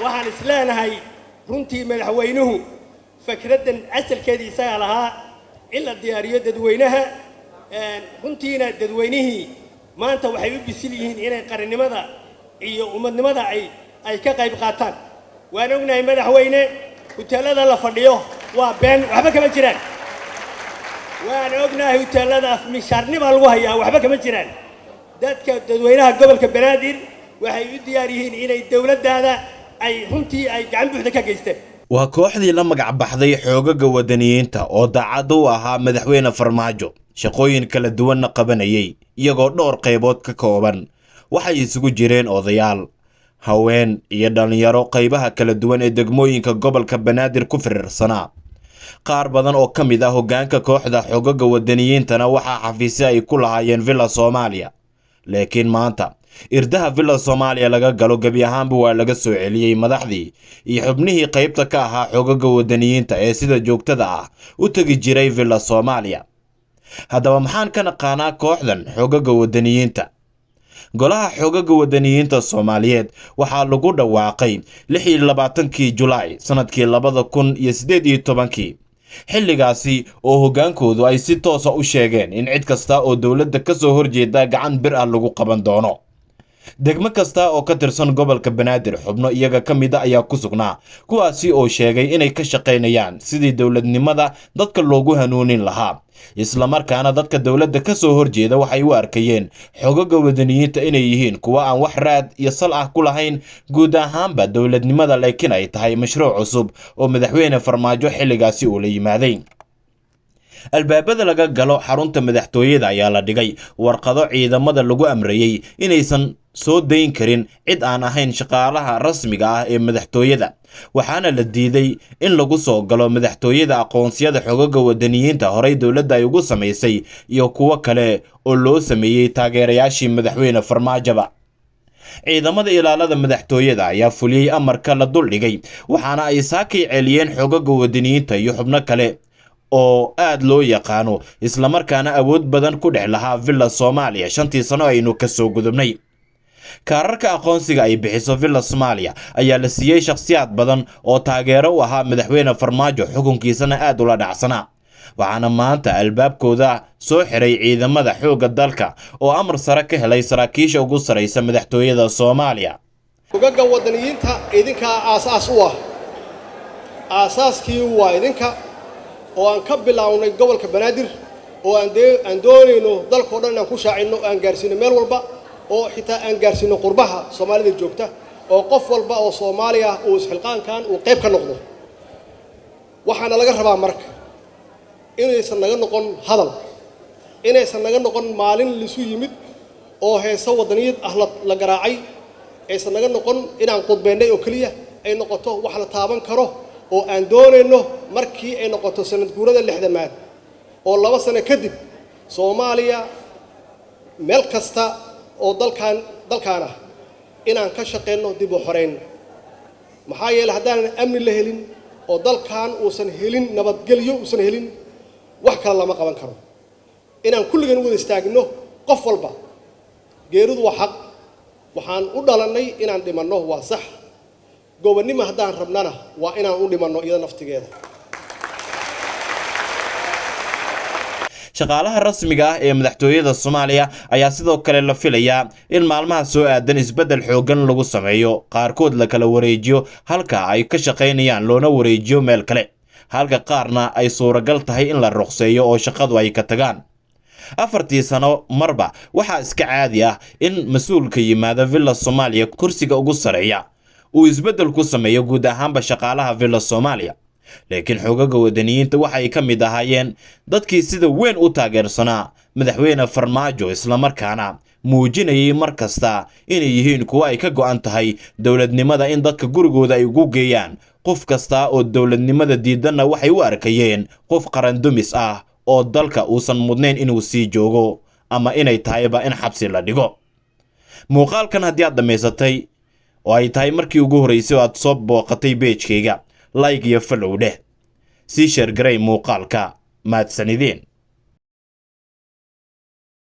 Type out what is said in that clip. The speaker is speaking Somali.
waxaan isleenahay runtii madaxweynuhu fikradan asalkeedii isaga lahaa in la diyaariyo dadweynaha runtiina dadweynihii maanta waxay u bisil yihiin inay qarannimada iyo ummadnimada ay ka qayb qaataan waan ognahay madaxweyne hoteelada la fadhiyo waa been waxba kama jiraan waan ognahay hoteelada mishaarnimo lagu hayaa waxba kama jiraan dadka dadweynaha gobolka Banaadir waxay u diyaar yihiin inay dawladdaada ay runtii ay gacan buuxda ka geystaan waa kooxdii la magac baxday xoogaga wadaniyiinta oo daacad u ahaa madaxweyne Farmaajo shaqooyin kala duwan qabanayay iyagoo dhowr qaybood ka kooban waxay isugu jireen odayaal haween iyo dhalinyaro qaybaha kala duwan ee degmooyinka gobolka Banaadir ku firirsanaa qaar badan oo ka mid ah hoggaanka kooxda xoogaga wadaniyiintana waxa xafiisyo ay ku lahaayeen Villa Soomaaliya laakiin maanta irdaha Villa Soomaaliya laga galo gabi ahaanba waa laga soo celiyay madaxdii iyo xubnihii qaybta ka ahaa xoogaga wadaniyiinta ee sida joogtada ah u tagi jiray Villa Soomaaliya haddaba maxaan ka naqaanaa kooxdan xoogaga wadaniyiinta golaha xoogaga wadaniyiinta Soomaaliyeed waxaa lagu dhawaaqay 26 July sanadkii 2018 xilligaasi oo hogaankoodu ay si toos ah u sheegeen in cid kasta oo dawladda ka soo horjeeda gacan bir ah lagu qaban doono degmo kasta oo ka tirsan gobolka Banaadir xubno iyaga ka mid ah ayaa ku sugnaa kuwaasi oo sheegay inay ka shaqeynayaan sidii dawladnimada dadka loogu hanuunin lahaa isla markaana dadka dawladda ka soo horjeeda waxay u arkayeen xoogaga wadaniyiinta inay yihiin kuwa aan wax raad iyo sal ah ku lahayn guud ahaanba dawladnimada laakiin ay tahay mashruuc cusub oo madaxweyne Farmaajo xilligaasi uu la yimaaday albaabada laga galo xarunta madaxtooyada ayaa la dhigay warqado ciidamada lagu amrayay inaysan soo dayn karin cid aan ahayn shaqaalaha rasmiga ah ee madaxtooyada waxaana la diiday in lagu soo galo madaxtooyada aqoonsiyada xoogaga wadaniyiinta horey dawladda ay ugu sameysay iyo kuwa kale oo loo sameeyay taageerayaashii madaxweyne Farmaajo ciidamada ilaalada madaxtooyada ayaa fuliyay amarka la dul dhigay waxaana ay saakay celiyeen xoogaga wadaniyiinta iyo xubno kale oo aad loo yaqaano isla markaana awood badan ku dhex lahaa Villa Soomaaliya 5 sano aynu ka soo gudubnay kaararka aqoonsiga ay bixiso Villa Soomaaliya ayaa la siiyay shakhsiyaad badan oo taageero u ahaa madaxweyne Farmaajo xukunkiisana aad ula dhacsanaa waxaana maanta albaabkooda soo xiray ciidamada xooga dalka oo amar sare ka helay saraakiisha ugu sareysa madaxtooyada Soomaaliya xoogaga wadaniyiinta idinka aasaas u ah aasaaskii waa idinka oo aan ka bilawnay gobolka Banaadir oo aan doonayno dalka oo dhan aan ku shaacino aan gaarsiino meel walba oo xitaa aan gaarsiino qurbaha Soomaalida joogta oo qof walba oo Soomaaliya oo isxilqaankan uu qayb ka noqdo waxaana laga rabaa marka inaysan naga noqon hadal inaysan naga noqon maalin lisu yimid oo heeso wadaniyad ah la garaacay aysan naga noqon inaan qodbeynay oo kaliya ay noqoto wax la taaban karo oo aan doonayno markii ay noqoto sanad guurada 60aad oo 2 sano kadib Soomaaliya meel kasta oo dalkaana inaan ka shaqeyno dib u xoreyn maxaa yeelay haddaan amni la helin oo dalkan uusan helin nabadgelyo uusan helin wax kale lama qaban karo inaan kulligan wada istaagno qof walba geeridu waa xaq waxaan u dhalanay inaan dhimanno waa sax gobonnimo haddaan rabnana waa inaan u dhimanno iyada naftigeeda shaqaalaha rasmiga ah ee madaxtooyada Soomaaliya ayaa sidoo kale la filayaa in maalmaha soo aadan isbedel xoogan lagu sameeyo qaarkood la kala wareejiyo halka ay ka shaqeynayaan loona wareejiyo meel kale halka qaarna ay suuragal tahay in la ruqseeyo oo shaqadu ay ka tagaan 4 sano marba waxa iska caadi ah in mas'uulka yimaada Villa Soomaaliya kursiga ugu sareeya uu isbedel ku sameeyo guud ahaanba shaqaalaha Villa Soomaaliya laakiin xoogaga wadaniyiinta waxay ka mid ahaayeen dadkii sida weyn u taageersanaa madaxweyne Farmaajo isla markaana muujinayay markasta inay yihiin kuwa ay ka go'an tahay dawladnimada in dadka gurigooda ay ugu geeyaan qof kasta oo dawladnimada diidana waxay u arkayeen qof qaran dumis ah oo dalka uusan mudnayn inuu sii joogo ama inay tahayba in xabsi la dhigo muuqaalkan haddii aad dhameysatay oo ay tahay markii ugu horeysay oo aad soo booqatay page-kayga like iyo follow dheh sii share garay muuqaalka maadsanideen